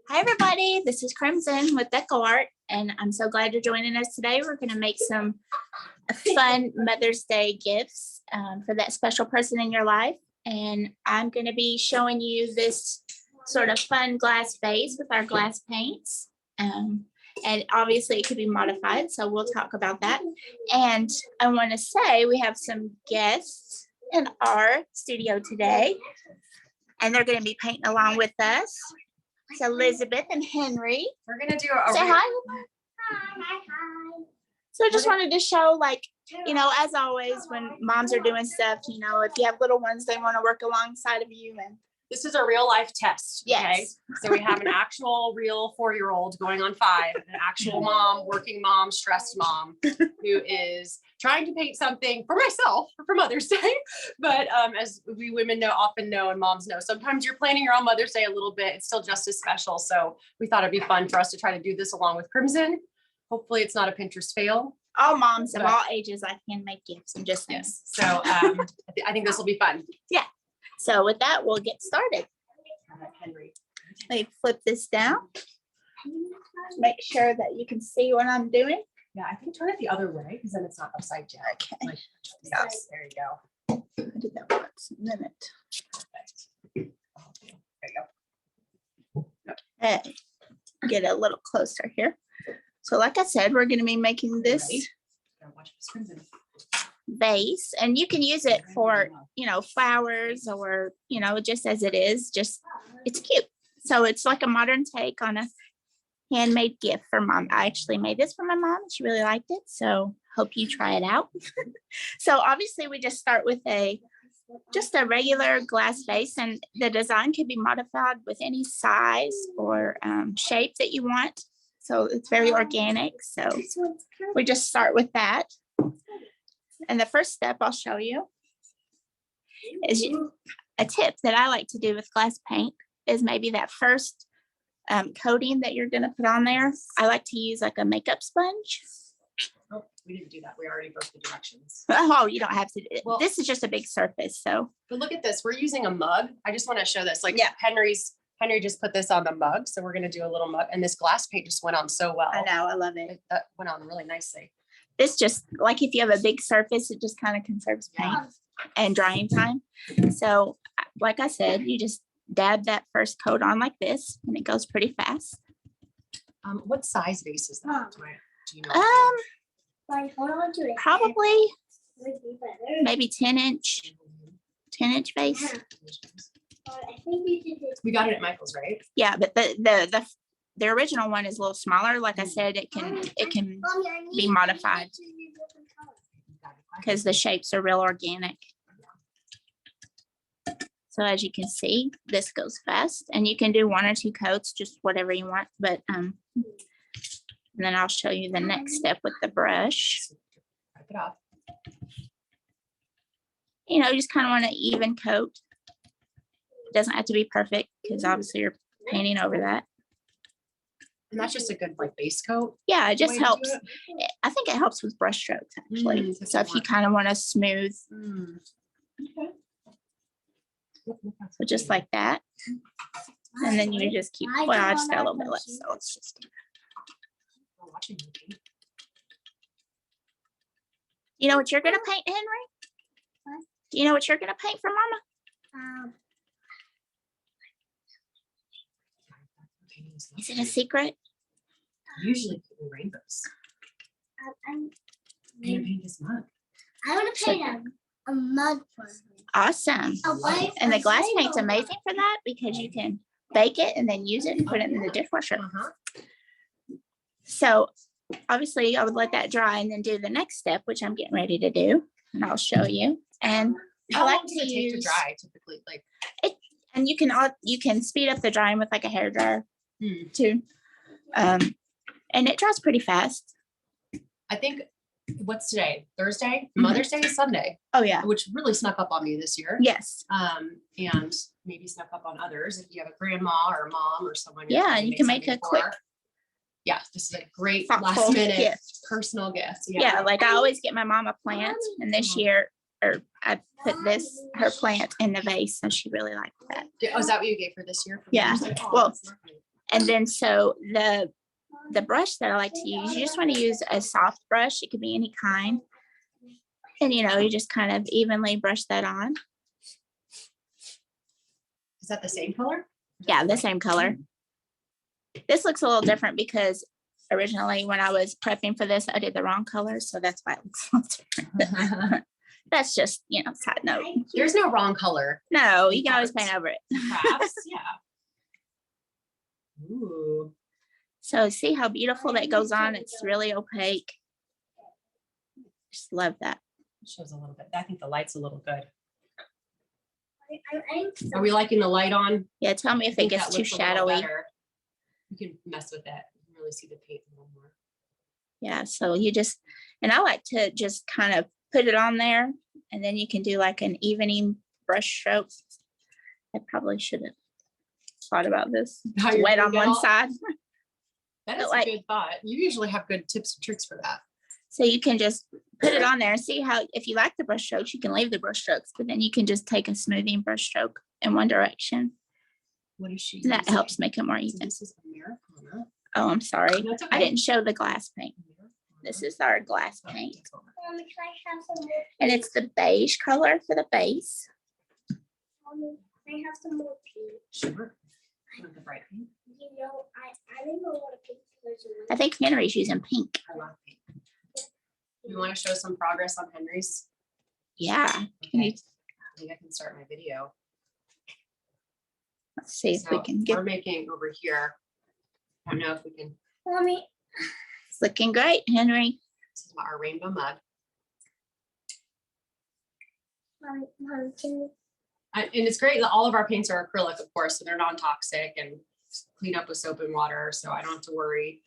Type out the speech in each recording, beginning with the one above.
Hi everybody, this is Crimson with DecoArt, and I'm so glad you're joining us today. We're going to make some fun Mother's Day gifts for that special person in your life. And I'm going to be showing you this sort of fun glass vase with our glass paints. And obviously it could be modified, so we'll talk about that. And I want to say we have some guests in our studio today, and they're going to be painting along with us. It's Elizabeth and Henry. We're gonna do a say hi. Hi. So I just wanted to show, like, you know, as always, when moms are doing stuff, you know, if you have little ones, they want to work alongside of you. And this is a real life test. Yes. Okay. So we have an actual real 4-year-old going on 5, an actual mom, working mom, stressed mom, who is trying to paint something for myself for Mother's Day. But as we women often know, and moms know, sometimes you're planning your own Mother's Day a little bit. It's still just as special. So we thought it'd be fun for us to try to do this along with Crimson. Hopefully it's not a Pinterest fail. All moms of all ages, I can make gifts and just yes. So I think this will be fun. Yeah. So with that, we'll get started. Henry. Let me flip this down. Make sure that you can see what I'm doing. Yeah, I think turn it the other way because then it's not upside down. Okay. Like, yes, there you go. I did that once a minute. Perfect. There you go. Okay. Get a little closer here. So like I said, we're going to be making this vase, and you can use it for, you know, flowers or, you know, just as it is, just it's cute. So it's like a modern take on a handmade gift for mom. I actually made this for my mom. She really liked it, so hope you try it out. So obviously we just start with just a regular glass vase, and the design can be modified with any size or shape that you want. So it's very organic. So we just start with that. And the first step I'll show you is a tip that I like to do with glass paint is maybe that first coating that you're going to put on there. I like to use like a makeup sponge. Oh, we didn't do that. We already broke the directions. Oh, you don't have to. Well, this is just a big surface. So, but look at this. We're using a mug. I just want to show this. Like, yeah. Henry just put this on the mug. So we're going to do a little mug, and this glass paint just went on so well. I know. I love it. That went on really nicely. This just, like, if you have a big surface, it just kind of conserves paint and drying time. So like I said, you just dab that first coat on like this, and it goes pretty fast. What size vase is that? Do you know? Probably maybe 10-inch vase. We got it at Michael's, right? Yeah, but the original one is a little smaller. Like I said, it can be modified because the shapes are real organic. So as you can see, this goes fast, and you can do 1 or 2 coats, just whatever you want. But and then I'll show you the next step with the brush. Wipe it off. You know, you just kind of want to even coat. It doesn't have to be perfect because obviously you're painting over that. And that's just a good like base coat. Yeah, it just helps. I think it helps with brush strokes actually. So if you kind of want to smooth, Okay. so just like that, and then you just keep. Well, I just got a little bit left, so let's just. You know what you're gonna paint, Henry? Do you know what you're gonna paint for Mama? Is it a secret? Usually rainbows. Paint this mug. I want to paint a mug for her. Awesome. And the glass paint's amazing for that because you can bake it and then use it and put it in the dishwasher. So obviously I would let that dry and then do the next step, which I'm getting ready to do, and I'll show you. And I like to use to dry typically, like it, and you can speed up the drying with like a hair dryer too. And it dries pretty fast. I think what's today? Thursday? Mother's Day is Sunday. Oh yeah. Which really snuck up on me this year. Yes. And maybe snuck up on others if you have a grandma or a mom or someone. Yeah, and you can make a quick. Yeah, this is a great thoughtful last minute gift. Personal gift. Yeah, like I always get my mom a plant, and this year, I put her plant in the vase, and she really liked that. Oh, is that what you gave her this year? Yeah. Oh, Well, And then so the brush that I like to use, you just want to use a soft brush. It could be any kind. And you know, you just kind of evenly brush that on. Is that the same color? Yeah, the same color. This looks a little different because originally when I was prepping for this, I did the wrong color. So that's why it looks a little different. That's just, you know, side note. There's no wrong color. No, you can always paint over it. Crafts, yeah. Ooh. So see how beautiful that goes on. It's really opaque. Just love that. It shows a little bit. I think the light's a little good. I'm Are we liking the light on? Yeah, tell me if I it think gets that too looks a little shadowy. better. You can mess with that. You can really see the paint a little more. Yeah, so you just, and I like to just kind of put it on there, and then you can do like an evening brush stroke. I probably should have thought about this. How It's you're wet gonna on get one all- side. That But is like- a good thought. You usually have good tips and tricks for that. So you can just put it on there and see how, if you like the brush strokes, you can leave the brush strokes, but then you can just take a smoothing brush stroke in one direction. What is she? And that using? helps make it more So even. this is Americana. Oh, I'm sorry. That's I okay. didn't show the glass paint. This is our glass paint. Mommy, can I have some more? And it's the beige color for the base. Mommy, can I have some more pink? Sure. You want the bright pink? You know, I don't know what a pink colors I think Henry's using pink. I love pink. You want to show some progress on Henry's? Yeah. Can you, Okay. I think I can start my video. let's see if we So can get, we're making over here. I don't know if we can. Mommy, it's looking great, Henry. This is our rainbow mug. Mommy, can you? And it's great that all of our paints are acrylic, of course, so they're non-toxic and clean up with soap and water, so I don't have to worry.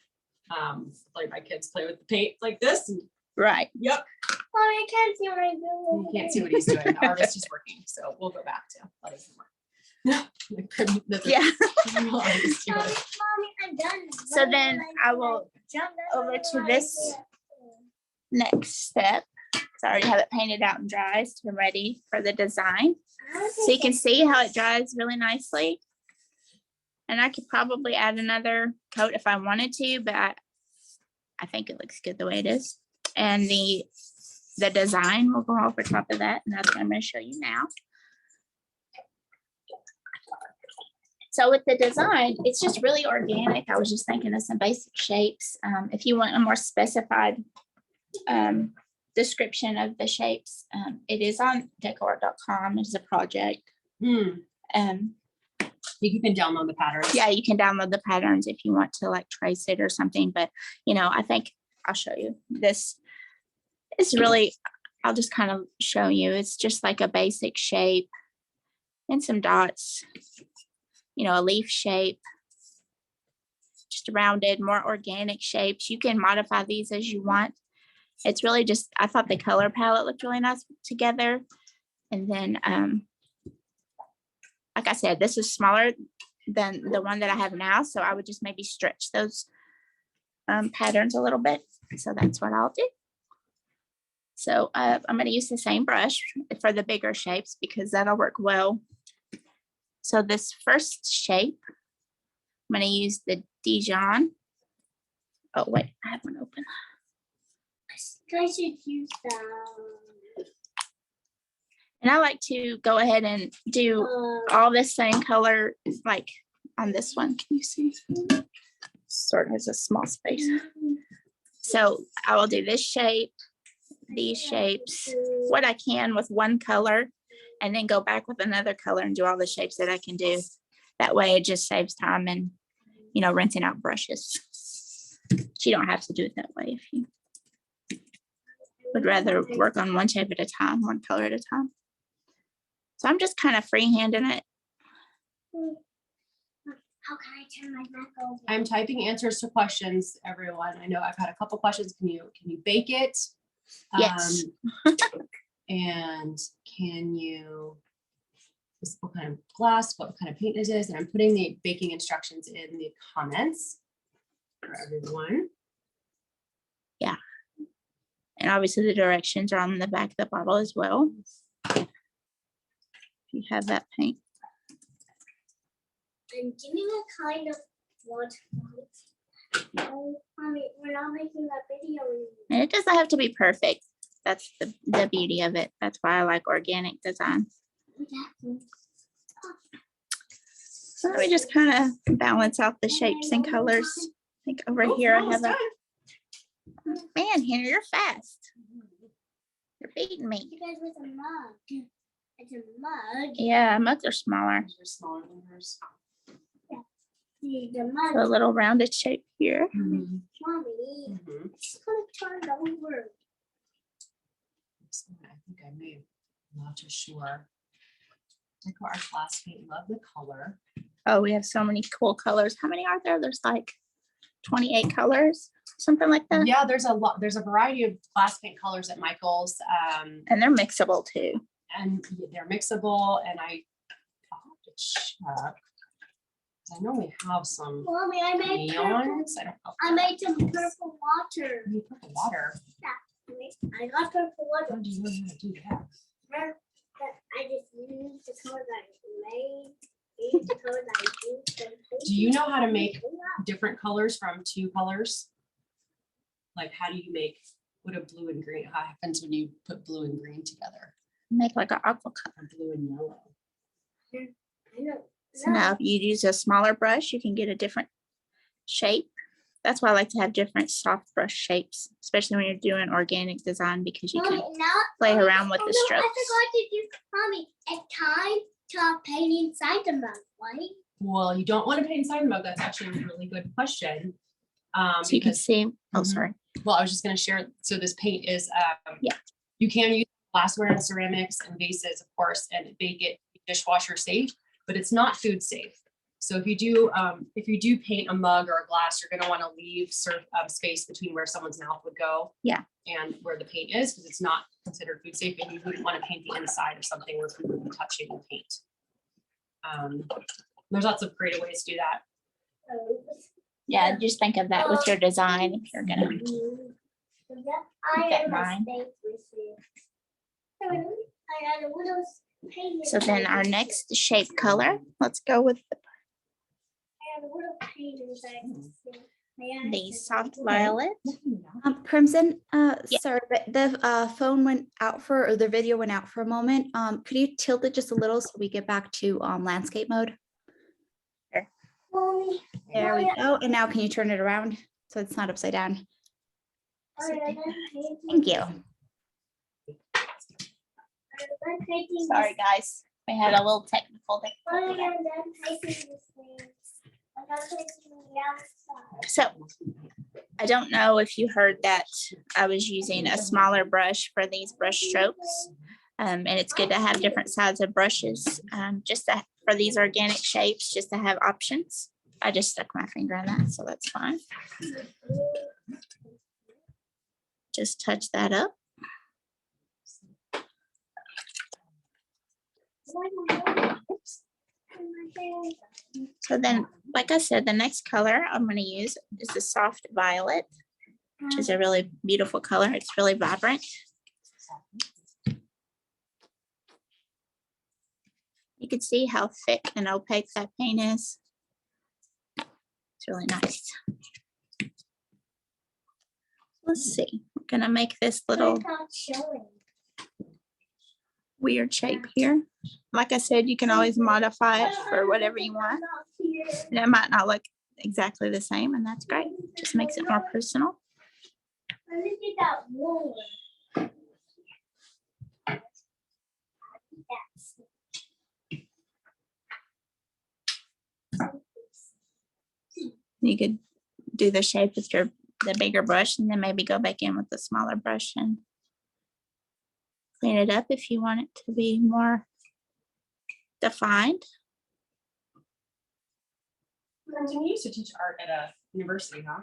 Like my kids play with the paint like this. And, Right. yep, Mommy, I can't see what I'm doing. you can't see what he's doing. The artist is working, so we'll go back to letting him work. Yeah. Artist doing Mommy, it. I'm done. So then I will over to this next step. So I already have it painted out and dry, so I'm ready for the design. So you can see how it dries really nicely. And I could probably add another coat if I wanted to, but I think it looks good the way it is. And the design will go over top of that, and that's what I'm going to show you now. So with the design, it's just really organic. I was just thinking of some basic shapes. If you want a more specified description of the shapes, it is on DecoArt.com. It's a project. You can download the patterns. Yeah, you can download the patterns if you want to like trace it or something. But, you know, I think I'll show you. This is really, I'll just kind of show you. It's just like a basic shape and some dots, you know, a leaf shape, just rounded, more organic shapes. You can modify these as you want. It's really just, I thought the color palette looked really nice together. And then, like I said, this is smaller than the one that I have now. So I would just maybe stretch those patterns a little bit. So that's what I'll do. So I'm going to use the same brush for the bigger shapes because that'll work well. So this first shape, I'm going to use the Dijon. Oh, wait, I have one open. I should use that. And I like to go ahead and do all the same color, like on this one. Can you see? Sort of has a small space. So I will do this shape, these shapes, what I can with one color, and then go back with another color and do all the shapes that I can do. That way it just saves time and, you know, rinsing out brushes. So you don't have to do it that way if you would rather work on one shape at a time, one color at a time. So I'm just kind of freehanding it. How can I turn my back over? I'm typing answers to questions, everyone. I know I've had a couple questions. Can you bake it? Yes. And can you, what kind of glass, what kind of paint is this? And I'm putting the baking instructions in the comments for everyone. Yeah. And obviously the directions are on the back of the bottle as well. If you have that paint. I'm giving a kind of What? Mommy, we're not making a video anymore. And it doesn't have to be perfect. That's the beauty of it. That's why I like organic design. So let me just kind of balance out the shapes and colors. I think over here I have a, man, Henry, you're fast. You're beating me. You guys with a mug. It's a mug. Yeah, mugs are smaller. They're smaller than hers. See, the So a mug. little rounded shape here. Mommy, Mhm. it's gonna turn over. So I think I may, I'm not too sure. DecoArt glass paint, love the color. Oh, we have so many cool colors. How many are there? There's like 28 colors, something like that. Yeah, there's a lot, there's a variety of glass paint colors at Michael's. And they're mixable too. And they're mixable, and I'll have to check. I know we have some Mommy, I made purple. neons. I don't know. I made some purple water. You put the water. I got purple How water. do you know how to do that? I just used the colors I made. Used the colors I used. Do you know how to make different colors from two colors? Like, how do you make, what a blue and green, how happens when you put blue and green together? Make like an aqua color. Or blue and yellow? I know. So now if you use a smaller brush, you can get a different shape. That's why I like to have different soft brush shapes, especially when you're doing organic design, because you can Mommy, now, play Mommy, around with oh the no, strokes. I forgot to do, Mommy, it's time to paint inside the mug, right? Well, you don't want to paint inside the mug. That's actually a really good question. So you can Because, see, oh, Mhm. sorry. well, I was just gonna share, so this paint is, Yeah. you can use glassware and ceramics and vases, of course, and bake it dishwasher safe, but it's not food safe. So if you do paint a mug or a glass, you're gonna want to leave space between where someone's mouth would go. Yeah. And where the paint is, because it's not considered food safe, and you wouldn't want to paint the inside of something where people would be touching the paint. There's lots of creative ways to do that. Yeah, just think of that with your design if you're gonna. that in mind. So then our next shape color, let's go with the soft violet. Crimson, Yeah. sorry, but the phone went out or the video went out for a moment. Could you tilt it just a little so we get back to landscape mode? There we go. And now can you turn it around so it's not upside down? Thank you. Sorry, guys. We had a little technical difficulty there. So I don't know if you heard that I was using a smaller brush for these brush strokes. And it's good to have different size of brushes, for these organic shapes, just to have options. I just stuck my finger in that, so that's fine. Just touch that up. So then, like I said, the next color I'm going to use is the soft violet, which is a really beautiful color. It's really vibrant. You can see how thick and opaque that paint is. It's really nice. Let's see. I'm going to make this little weird shape here. Like I said, you can always modify it for whatever you want. And it might not look exactly the same, and that's great. Just makes it more personal. You could do the shape with the bigger brush, and then maybe go back in with the smaller brush and clean it up if you want it to be more defined. You used to teach art at a university, huh?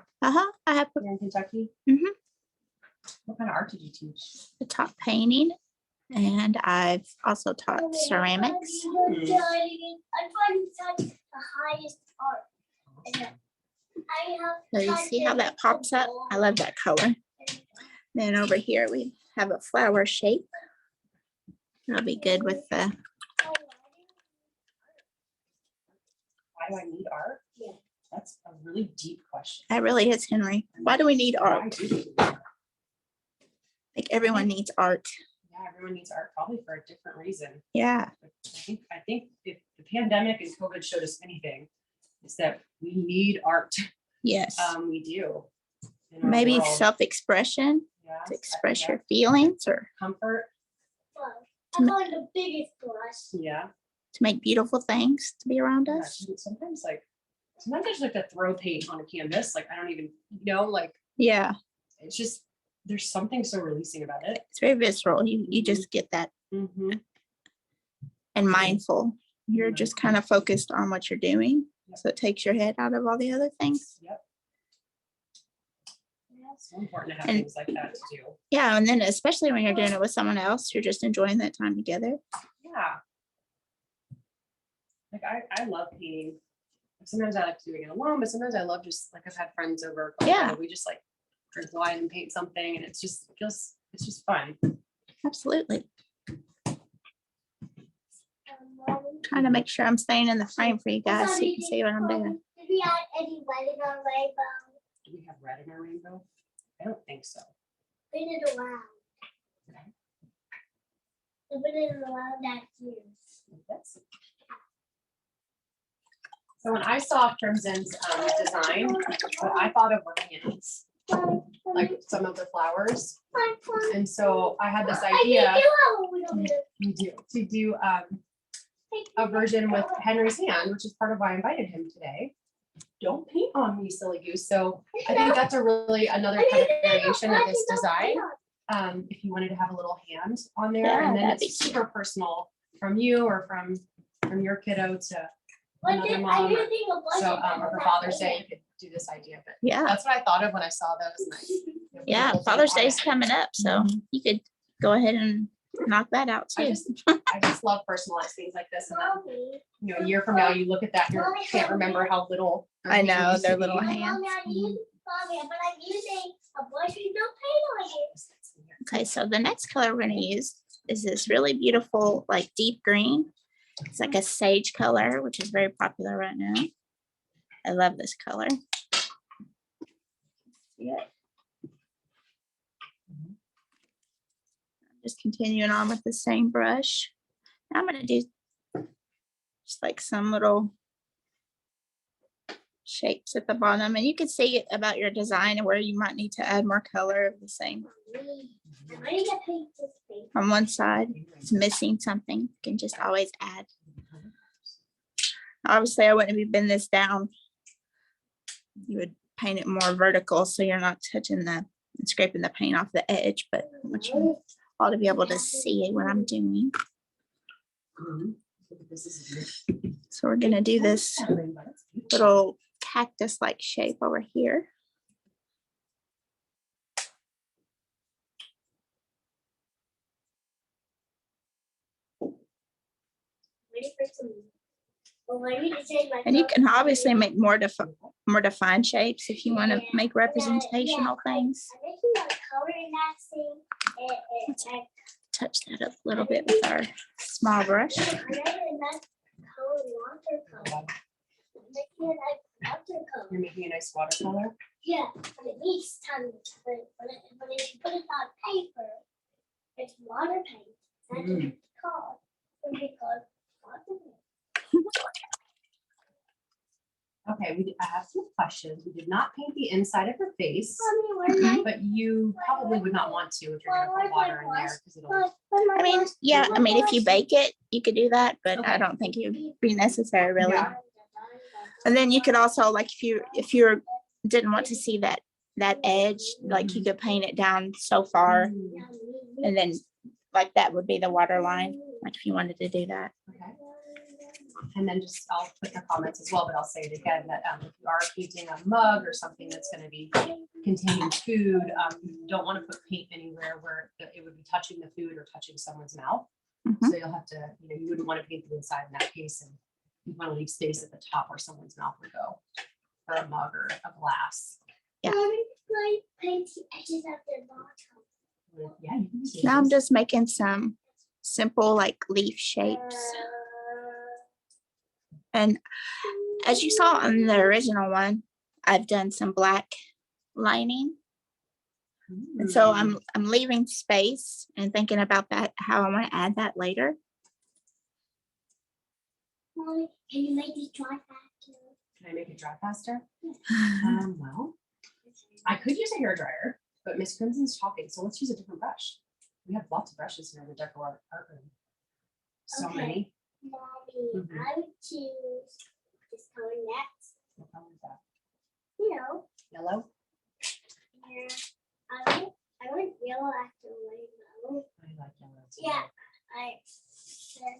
I have Here in Kentucky? Mhm. What kind of art did you teach? the top painting, and I've also taught ceramics. I'm trying to touch the highest part. So you see how that pops up? I love that color. Then over here we have a flower shape. It'll be good with the, Why do I need art? That's a really deep question. That really is, Henry. Why do we need Why art? do we? Like everyone needs art. Yeah, everyone needs art probably for a different reason. Yeah. But I think if the pandemic and COVID showed us anything, it's that we need art. Yes. We do. in our Maybe world. self-expression, Yeah, to express yeah. your feelings or Comfort. I'm on the biggest blush. Yeah. to make beautiful things to be around Yeah, us. sometimes I just like to throw paint on a canvas. Like I don't even know. Like Yeah. it's just there's something so releasing about it. It's very visceral. You just get that Mm-hmm. and mindful. You're just kind of focused on what you're doing. So it takes your head out of all the other things. Yep. It's so important to have And- things like that to do. Yeah. And then especially when you're doing it with someone else, you're just enjoying that time together. Yeah. Like I love painting. Sometimes I like doing it alone, but sometimes I love just like I've had friends over. Yeah. We just like drink wine and paint something, and it's just fun. Absolutely. Trying to make sure I'm staying in the frame for you guys so you can see what I'm doing. Did we add any red in our rainbow? Do we have red in our rainbow? I don't think so. Spin it around. Spin it around that here. That's- So when I saw Crimson's design, what I thought of were hands, like some of the flowers. And so I had this idea to do a version with Henry's hand, which is part of why I invited him today. Don't paint on me, silly goose. So I think that's another kind of variation of this design. If you wanted to have a little hand on there, Yeah, and then that'd be it's super personal from you or from your kiddo to another mom. So or for Father's Day, you could do this idea. But Yeah. that's what I thought of when I saw those. Yeah. Father's Day's coming up. So you could go ahead and knock that out I too. just love personalized things like this. And then, a year from now, you look at that and you can't remember how little. their I hand know, used to their be. little hands. But I'm using a brush with no paint on it. Okay, so the next color we're gonna use is this really beautiful, like deep green. It's like a sage color, which is very popular right now. I love this color. See it? Just continuing on with the same brush. Now I'm gonna do just like some little shapes at the bottom, and you can see about your design and where you might need to add more color of the same. I'm ready to paint this thing. On one side, it's missing something, you can just always add. Obviously, I wouldn't have been this down. You would paint it more vertical, so you're not touching and scraping the paint off the edge, but I want you all to be able to see what I'm doing. So we're gonna do this little cactus-like shape over here. Ready for some. Well, I need to change my. And you can color. obviously make more defined shapes if you want to make representational things. I'm making a color in that thing. And Touch that up a little bit with our small brush. I'm making that color watercolor. I'm making it like watercolor. You're making a nice watercolor. Yeah, but it needs time. But if you put it on paper, it's water paint. That's what it's called. It's called water paint. Okay, I have some questions. We did not paint the inside of her face, Mommy, where's my- but you probably would not want to if you're gonna put water in there because it'll. where's my I mean, brush? yeah, Where's I mean, my if you brush? bake it, you could do that, but I Okay. don't think it would be necessary really. Yeah. And then you could also, like, if you didn't want to see that edge, like you could paint it down so far, and then like that would be the water line, like if you wanted to do that. Okay. And then just, I'll put the comments as well, but I'll say it again, that if you are painting a mug or something that's gonna be containing food, you don't wanna put paint anywhere where it would be touching the food or touching someone's mouth. Mhm. So you'll have to, you wouldn't wanna paint the inside in that case, and you wanna leave space at the top where someone's mouth would go, or a mug or a glass. Yeah. Mommy, like paint the edges at the bottom. Yeah. You can do Now I'm this. just making some simple like leaf shapes. And as you saw on the original one, I've done some black lining. And so I'm leaving space and thinking about that, how I want to add that later. Mommy, can you make this dry faster? Can I make it dry faster? Well, I could use a hairdryer, but Miss Crimson's talking, so let's use a different brush. We have lots of brushes here in the DecoArt art room. So Okay. many. Mommy, Mhm. I would choose this color next. What color is that? You know, Yellow? yeah. I went yellow after rainbow. I like yellow too. Yeah,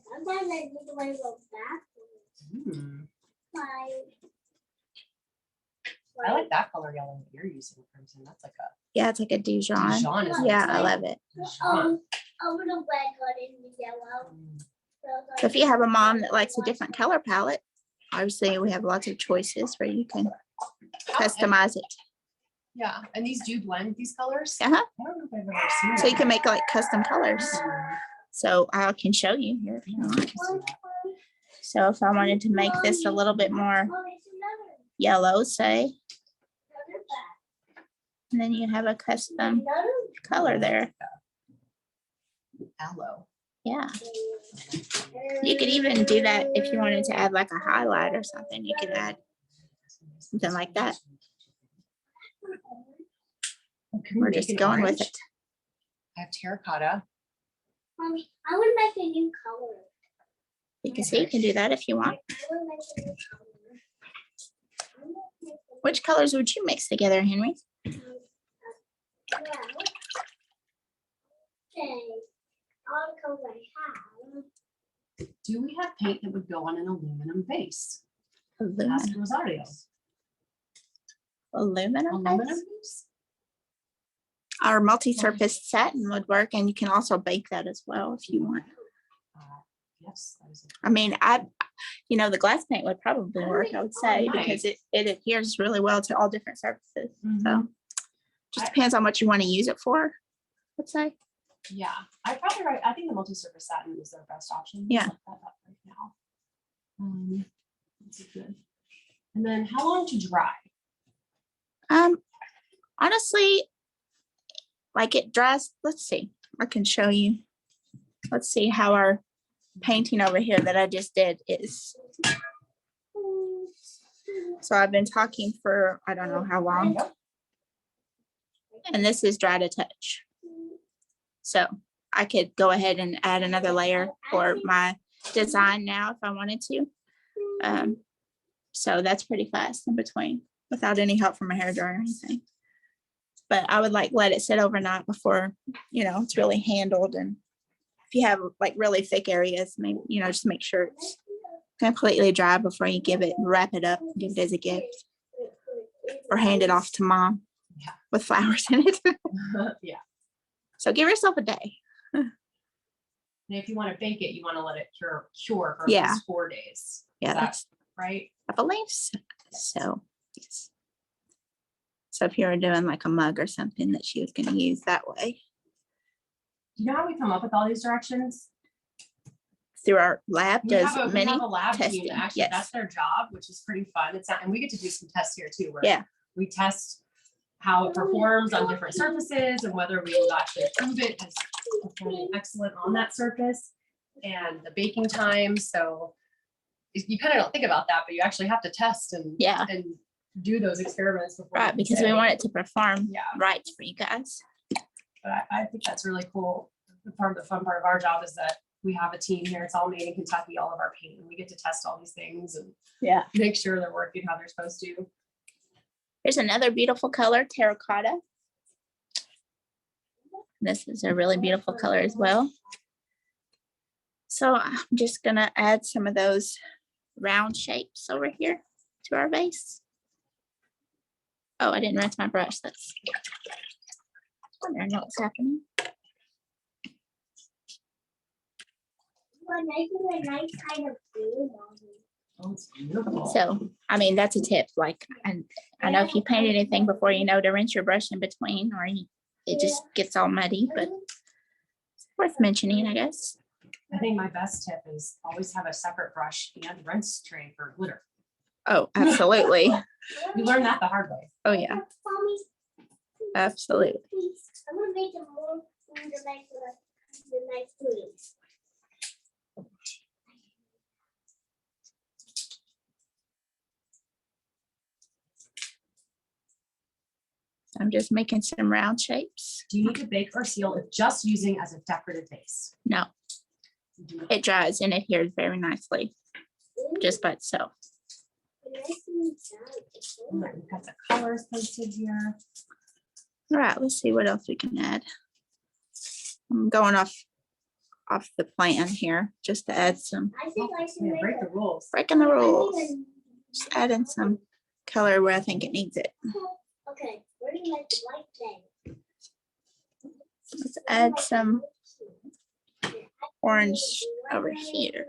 sometimes I think the way go backwards. I like that color yellow that you're using, Crimson. That's like a Yeah, it's like a Dijon. Dijon, isn't it? Yeah, I love it. Dijon. Over the red got in the yellow. So if you have a mom that likes a different color palette, obviously we have lots of choices where you can customize it. Yeah, and these do blend these colors. Uh-huh. I don't know if I've ever seen So you that. can make like custom colors. Mhm. So I can show you here if you Yeah, I'd want. like to see that. So if I wanted to make this a little bit more Mommy, it's another yellow, say, back. and then you have a custom Another color there. Aloe. Yeah. You could even do that if you wanted to add like a highlight or something. You could add something like that. Oh, can we We're make just an going with orange? it. I have terracotta. Mommy, I want to make a new color. You can see you can do that if you want. I want to make a new color. I wanna make a- Which colors would you mix together, Henry? Yeah. Okay. All the colors I have. Do we have paint that would go on an aluminum base? Ask Aluminum. Rosario. Aluminum. Aluminum base? base? Our multi-surface satin would work, and you can also bake that as well if you want. Yes. that is a- I mean, the glass paint would probably work, I would say, because it adheres really well to all different surfaces. So Mhm. just depends on what you want to use it for, let's say. Yeah, I think the multi-surface satin is their best option. Yeah. Let's look that up right now. This is good. And then how long to dry? Honestly, like it dries, let's see, I can show you. Let's see how our painting over here that I just did is. So I've been talking for, I don't know how long, and this is dry to touch. So I could go ahead and add another layer for my design now if I wanted to. So that's pretty fast in between without any help from a hairdryer or anything. But I would like let it sit overnight before, it's really handled. And if you have like really thick areas, maybe, just make sure it's completely dry before you wrap it up, give it as a gift, or hand it off to mom Yeah. with flowers in it. Yeah. So give yourself a day. And if you want to bake it, you want to let it cure for at Yeah. least 4 days. Yeah, Is that that's, right? I believe so. So, yes. So if you were doing like a mug or something that she was going to use that way Do you know how we come up with all these directions? through our lab, We does have many a lab testing. team. Actually, Yes. that's their job, which is pretty fun. It's not, and we get to do some tests here too, where Yeah. we test how it performs on different surfaces and whether we will actually prove it as performing excellent on that surface, and the baking time. So you kind of don't think about that, but you actually have to test and Yeah. and do those experiments before. Right, you can because we say. want it to perform Yeah. right for you guys. But I think that's really cool. The fun part of our job is that we have a team here. It's all made in Kentucky, all of our paint, and we get to test all these things and Yeah. make sure they're working how they're supposed to. Here's another beautiful color, terracotta. This is a really beautiful color as well. So I'm just gonna add some of those round shapes over here to our vase. Oh, I didn't rinse my brush. That's. I don't know what's happening. We're making a nice kind of blue, Mommy. Oh, it's beautiful. So, I mean, that's a tip. Like, and I know if you paint anything before, to rinse your brush in between, or it just gets all muddy, but it's worth mentioning, I guess. I think my best tip is always have a separate brush and rinse tray for glitter. Oh, absolutely. We learned that the hard way. Oh, yeah, Mommy, absolutely. please, I'm gonna make some more food to make the nice food. I'm just making some round shapes. Do you need to bake or seal if just using as a decorative base? No, it dries and adheres very nicely just by itself. All right, we've got the colors posted here. All right, let's see what else we can add. I'm going off the plan here just to add some, I think I should Yeah, make break the a. rules. breaking the rules. Just add in some color where I think it needs it. Okay, we're gonna make the white thing. Let's add some orange over here,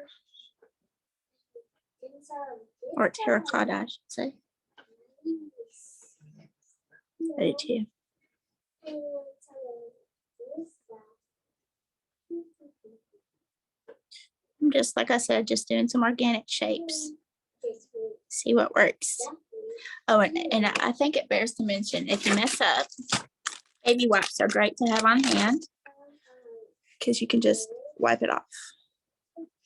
or terracotta, I should say. Ready to. I'm just, like I said, just doing some organic shapes. See what works. Oh, and I think it bears to mention, if you mess up, baby wipes are great to have on hand because you can just wipe it off.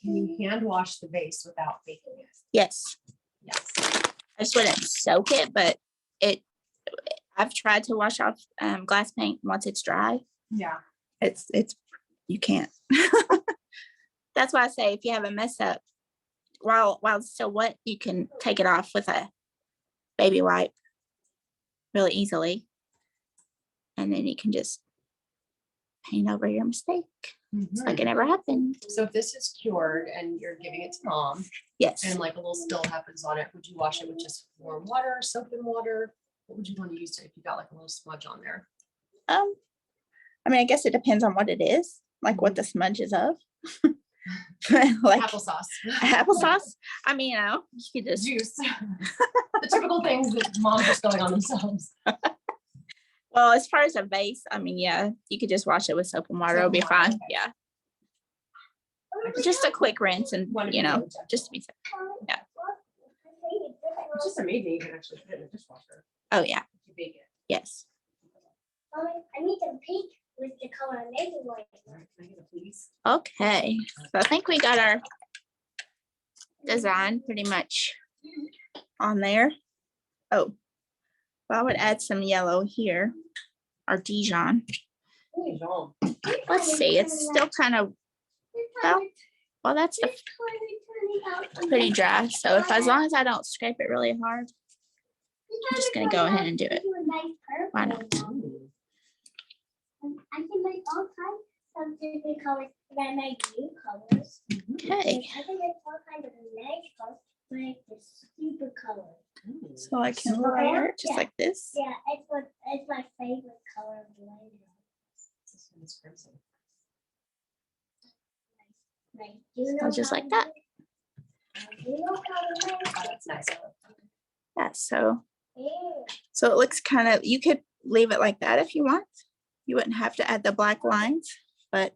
Can you hand wash the vase without baking it? Yes, Yes. I just wouldn't soak it, but I've tried to wash off glass paint once it's dry. Yeah. It's you can't. That's why I say if you have a mess up while it's still wet, you can take it off with a baby wipe really easily. And then you can just paint over your mistake like it never happened. So if this is cured and you're giving it to mom Yes. and like a little spill happens on it, would you wash it with just warm water, soap and water? What would you want to use if you got like a little smudge on there? I mean, I guess it depends on what it is, like what the smudge is of. Like Applesauce. applesauce. I mean, you could just Juice. The typical things that moms are spilling on themselves. well, as far as a base, I mean, yeah, you could just wash it with soap and water. It'll be Soap and water, fine. okay. Yeah. Just a quick rinse and, Wanna you be know, really gentle. just to be safe. Yeah. It's just amazing you can actually put it in a dishwasher. Oh, yeah. If you bake it. Yes. Mommy, I need some pink with the color I'm making right All right, can I get a please? Okay. So I think we got our design pretty much on there. Oh, well, I would add some yellow here, or Dijon. Dijon. Let's see, it's still kind of, well, that's the pretty dry. So if, as long as I don't scrape it really hard, I'm just gonna go ahead and do it. Why not? I can make all kinds of different colors, but I make new colors. Okay, I can make all kinds of nice colors, but I make the super color. so I can Super layer it just Yeah. like this. Yeah, it's my favorite color of the lighter. This one's crimson. Like, do you So know just how like to that. make it? Do you know how to make Oh, it? that's nice. Yeah, so Yeah. it looks kind of, you could leave it like that if you want. You wouldn't have to add the black lines, but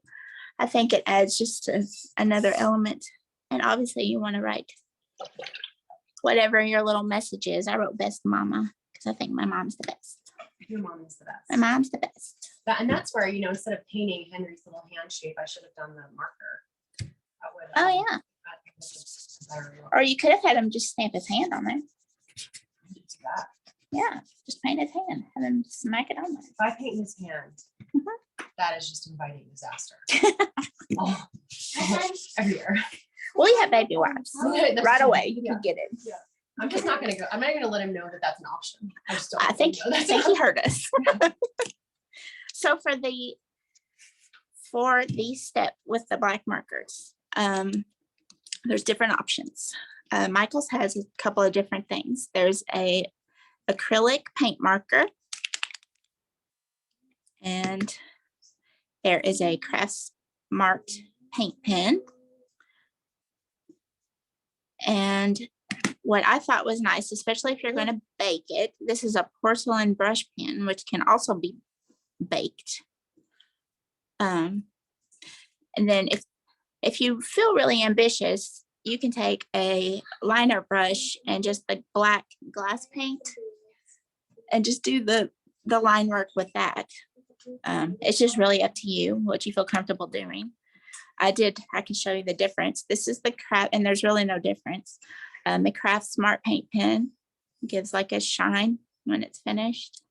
I think it adds just another element. And obviously you want to write whatever your little message is. I wrote best mama because I think my mom's the best. Your mom is the best. My mom's the best. And that's where, you know, instead of painting Henry's little hand shape, I should have done the marker. That would, Oh, yeah. I think that's a better Or you could have had him just stamp his hand on there. do that. Yeah, just paint his hand, have him smack it on there. If I paint his hand, that is just inviting disaster. Oh, every year. Well, you have baby wipes. That's Right true. away, you Yeah. can get it. I'm just not gonna go. I'm not gonna let him know that that's an option. I just don't. I let him think know I that's think an he heard us. So for the step with the black markers, there's different options. Michael's has a couple of different things. There's a acrylic paint marker, and there is a Crafts Mart paint pen. And what I thought was nice, especially if you're going to bake it, this is a porcelain brush pen, which can also be baked. And then if you feel really ambitious, you can take a liner brush and just the black glass paint and just do the line work with that. It's just really up to you what you feel comfortable doing. I can show you the difference. This is the craft, and there's really no difference. The Craft Smart Paint Pen gives like a shine when it's finished.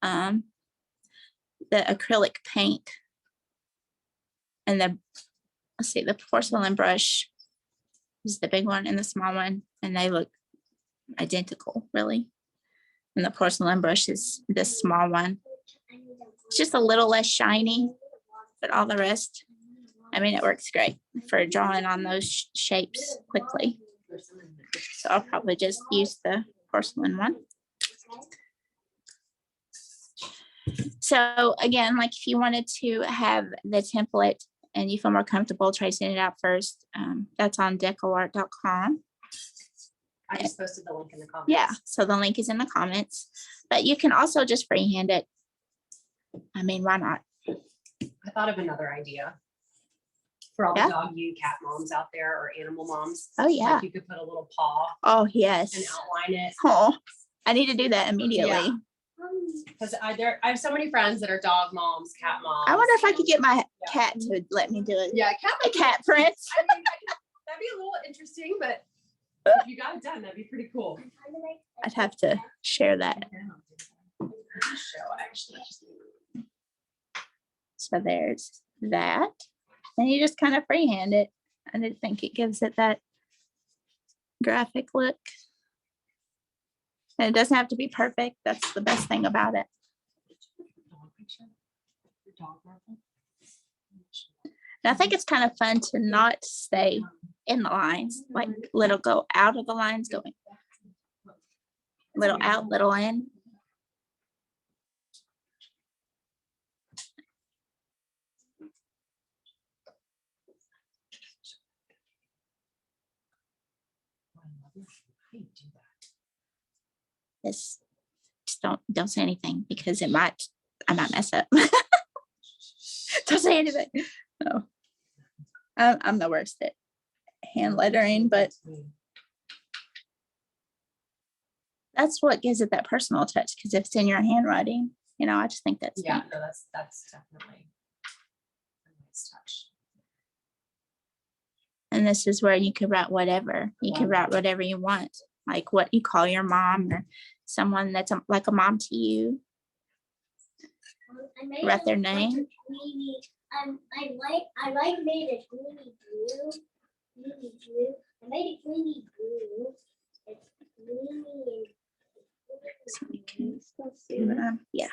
The acrylic paint and let's see, the porcelain brush is the big one and the small one, and they look identical, really. And the porcelain brush is this small one. It's just a little less shiny, but all the rest, I mean, it works great for drawing on those shapes quickly. So I'll probably just use the porcelain one. So again, like if you wanted to have the template and you feel more comfortable tracing it out first, that's on DecoArt.com. I just posted the link in the comments. Yeah, so the link is in the comments, but you can also just freehand it. I mean, why not? I thought of another idea for all the Yeah. doggy and cat moms out there, or animal moms. Oh, yeah. Like you could put a little paw Oh, and yes. outline it. Oh, I need to do that immediately. Yeah. Because I have so many friends that are dog moms, cat moms. I wonder if I could get my Yeah. cat to let me do it. Yeah, A cat print. I mean, that'd be a little interesting, but if you got it done, that'd be pretty cool. I'd have to share that. Show actually. So there's that. And you just kind of freehand it. I didn't think it gives it that graphic look. And it doesn't have to be perfect. That's the best thing about it. And I think it's kind of fun to not stay in the lines, like little go out of the lines, going little out, little in. This just don't say anything because I might mess up. Don't say anything. No, I'm the worst at hand lettering, but that's what gives it that personal touch. Because if it's in your handwriting, I just think that's Yeah, neat. no, that's definitely a nice touch. And this is where you could write whatever. You can write whatever you want, like what you call your mom or someone that's like a mom to you. Write their name. I made a greeny blue. I made a greeny blue. It's greeny. So you can still see what yeah.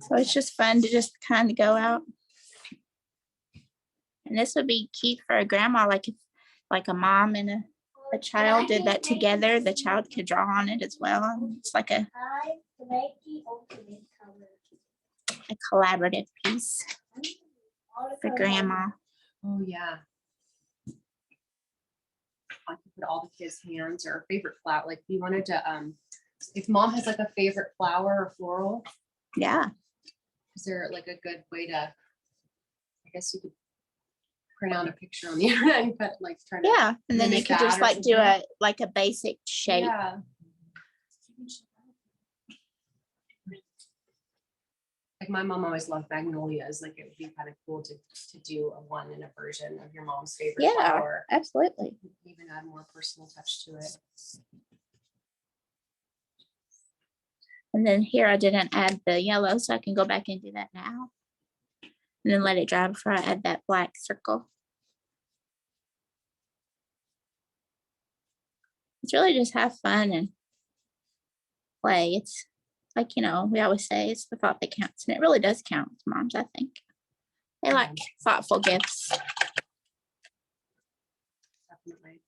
So it's just fun to just kind of go out. And this would be cute for a grandma, like if like a mom and a child did that together, the child could draw on it as well. It's like a collaborative piece for grandma. Oh, yeah. I could put all the kids' hands or favorite flower. Like if you wanted to, if mom has like a favorite flower or floral, Yeah. is there like a good way to, I guess you could print out a picture on the internet and put like try to. Yeah. And then you mimic could that just or like do something. a basic shape. Yeah. Like my mom always loved magnolias. Like it would be kind of cool to do a one in a version of your mom's favorite Yeah, flower. absolutely. Even add more personal touch to it. And then here I didn't add the yellow, so I can go back and do that now. And then let it dry before I add that black circle. It's really just have fun and play. It's like, we always say it's the thought that counts, and it really does count to moms, I think. They like thoughtful gifts. Definitely.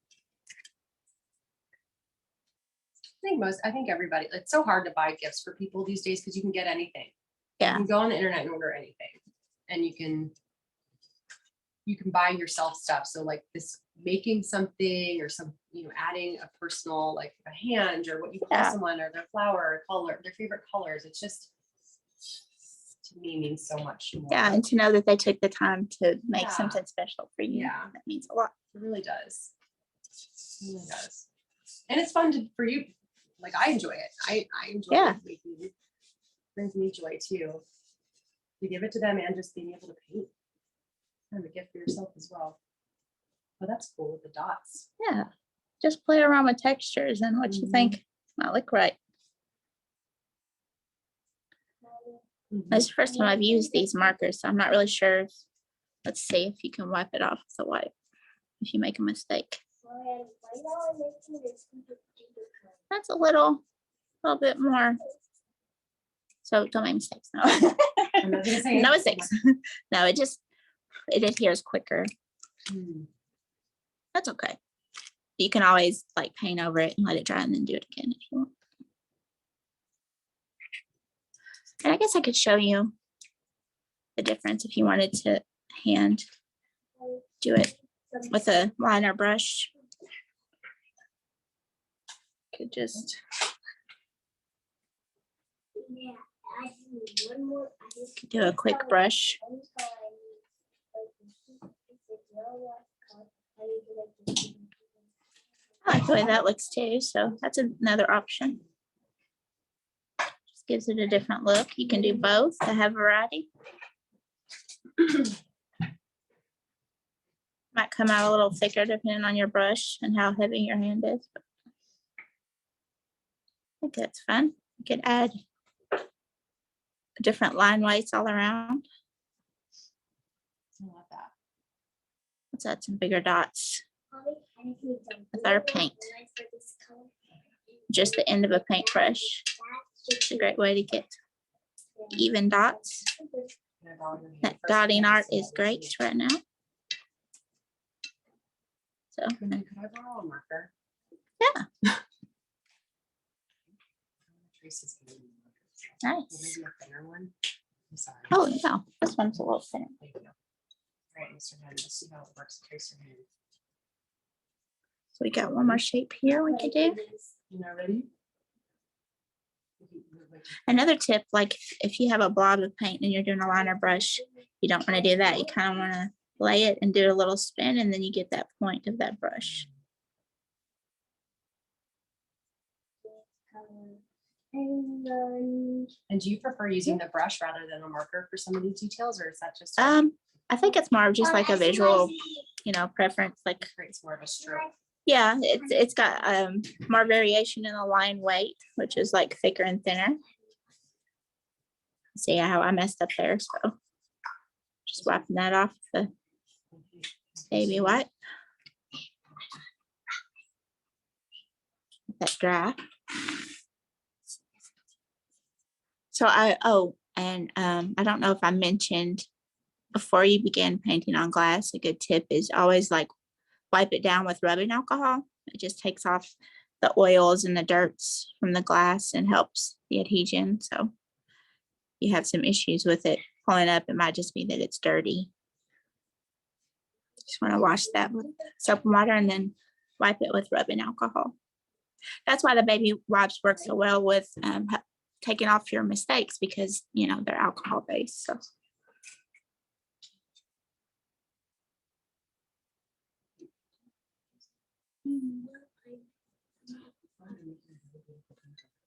I think everybody, it's so hard to buy gifts for people these days because you can get anything. Yeah. You can go on the internet and order anything, and you can buy yourself stuff. So like this, making something or adding a personal, like a hand or what you call Yeah. someone or their flower or color, their favorite colors. It's just, to me means so much more. Yeah, and to know that they took the time to make Yeah. something special for you. Yeah. That means a lot. It really does. It really does. And it's fun for you. Like I enjoy it. I enjoy Yeah. making it. Brings me joy too. To give it to them and just being able to paint. Kind of a gift for yourself as well. Oh, that's cool with the dots. Yeah. Just play around with textures and what you think might look right. This is the first time I've used these markers, so I'm not really sure. Let's see if you can wipe it off with the wipe if you make a mistake. That's a little bit more. So don't make mistakes. No, I'm not gonna say no anything. mistakes. No, it adheres quicker. Hmm. That's okay. You can always like paint over it and let it dry and then do it again if you want. And I guess I could show you the difference if you wanted to hand do it with a liner brush. Could just do a quick brush. I like the way that looks too, so that's another option. Just gives it a different look. You can do both to have variety. Might come out a little thicker depending on your brush and how heavy your hand is. But I think that's fun. You could add different line weights all around. I love that. Let's add some bigger dots with our paint. Just the end of a paintbrush. It's a great way to get even dots. That dotting art is great right now. So Could I borrow a marker? yeah, Tracy's giving me markers. nice. Maybe a thinner one. I'm sorry. Oh yeah, this one's a little thinner. Thank you. All right, Mr. Henry, let's see how it works. Tracy, So we got one more shape here we could do. you know, ready? Another tip, like if you have a blob of paint and you're doing a liner brush, you don't want to do that. You kind of want to lay it and do a little spin, and then you get that point of that brush. And And do you prefer using the brush rather than a marker for some of these details, or is that just I think it's more of just like a visual, preference. Like, creates more of a stroke? yeah, it's got more variation in the line weight, which is like thicker and thinner. See how I messed up there, so just wiping that off the baby wipe. Let that dry. So I don't know if I mentioned before you begin painting on glass, a good tip is always like wipe it down with rubbing alcohol. It just takes off the oils and the dirts from the glass and helps the adhesion. So you have some issues with it pulling up, it might just be that it's dirty. Just want to wash that with soap and water and then wipe it with rubbing alcohol. That's why the baby wipes work so well with taking off your mistakes, because they're alcohol based. So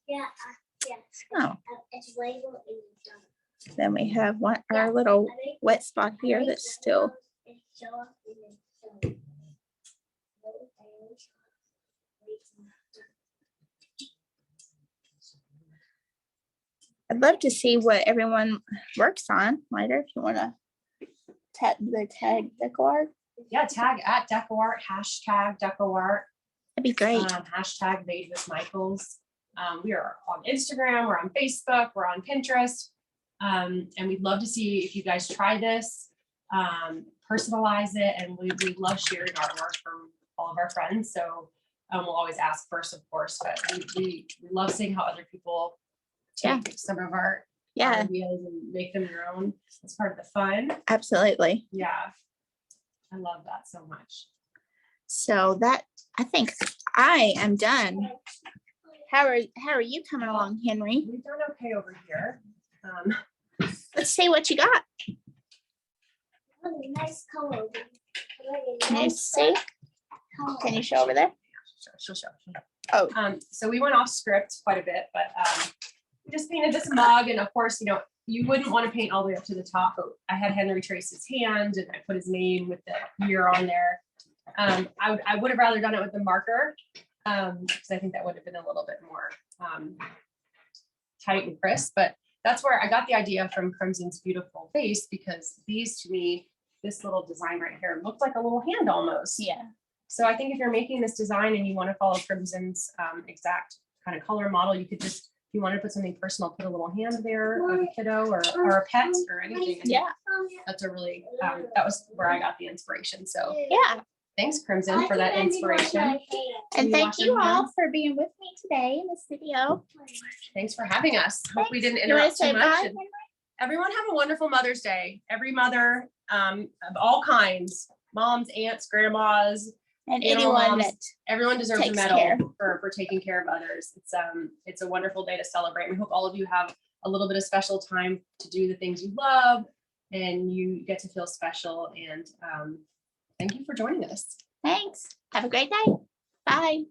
yeah, oh, it's labeled in the dark. then we have our little wet spot here that's still. I'd love to see what everyone works on later. If you want to tag DecoArt, Yeah, tag at DecoArt, hashtag DecoArt, that'd be great. hashtag Made with Michaels. We are on Instagram, we're on Facebook, we're on Pinterest. And we'd love to see if you guys try this, personalize it, and we love sharing artwork from all of our friends. So we'll always ask first, of course, but we love seeing how other people take some of our ideas and make them your own. It's part of the fun. Absolutely. Yeah, I love that so much. So I think I am done. How are you coming along, Henry? We've done okay over here. Let's see what you got. Oh, nice color. Can you see? Can you show over there? She'll show. Oh, So we went off script quite a bit, but we just painted this mug, and of course, you know, you wouldn't want to paint all the way up to the top, but I had Henry trace his hand, and I put his name with the year on there. I would have rather done it with the marker, because I think that would have been a little bit more tight and crisp, but that's where I got the idea from Crimson's beautiful face, because these, to me, this little design right here looked like a little hand almost. yeah. So I think if you're making this design and you want to follow Crimson's exact kind of color model, you could just, if you want to put something personal, put a little hand there of a kiddo or a pet or anything. I think Yeah. that's a really, that was where I got the inspiration. So Yeah. thanks, Crimson, for that inspiration. And Can you thank wash you your all hands? for being with me today in this video. Thanks for having us. Hope we didn't You wanna interrupt say too bye, much. Henry? Everyone have a wonderful Mother's Day. Every mother of all kinds, moms, aunts, grandmas, And you know, anyone moms, that, everyone deserves a takes medal care. for taking care of others. It's a wonderful day to celebrate. We hope all of you have a little bit of special time to do the things you love, and you get to feel special. And thank you for joining us. thanks. Have a great day. Bye.